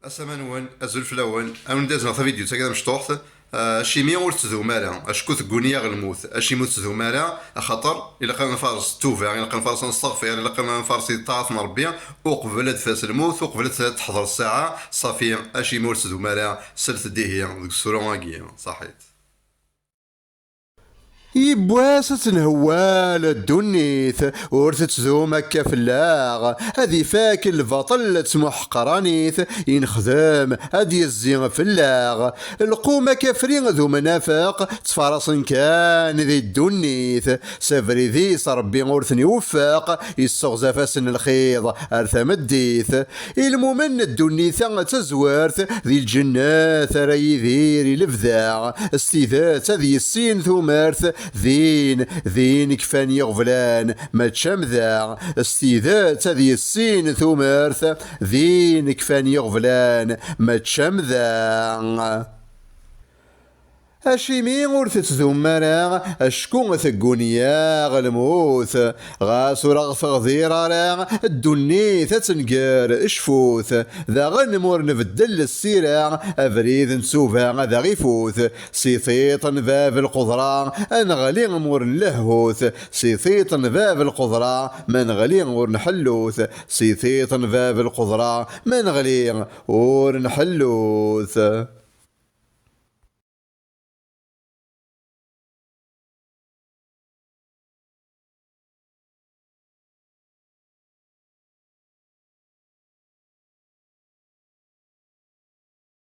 اسمانوان ازولفلاوان اون دازنا في فيديو تا كذا مشطوحت. شيمي ور تذو مالا اشكو ثقونيا غلموت اشي موت تذو مالا خاطر الا كان نفارس توفا الا كان نفارس نستغفر الا كان نفارس طاعت من ربي وقبلت فاس الموت وقبلت تحضر الساعه صافي اشي مور تذو مالا سلت ديهيا ديك السورة ماكيا صحيت. يبواس نهوال الدنيث ورثت زوم كفلاغ هذي فاك البطل تسمح قرانيث ينخدم هذي الزين فلاغ القومة كافرين ذو منافق تفارس كان ذي الدنيث سافري ذي صربي ورثني وفاق يستغزى فاسن الخيض ارثم الديث المؤمن الدنيث تزوارث ذي الجنات راي ذيري لفذاع استيذات هذي السين ثمارث ذين كفاني غفلان ما تشمذا استيذات هذه السين ثمارث ذين كفاني غفلان ما تشمذا اشيمي ور تتذمرا اشكون ثقونيا غلموث غاس ورغف غذيرا الدني تتنقر اشفوث ذا غنمور نبدل السيرة افريد نسوفا ذا غيفوث سيثيط باب القدرة انغلي مور نلهوث سيثيط باب القدرة من غلي ور نحلوث سيثيط باب القدرة من غلي ور نحلوث.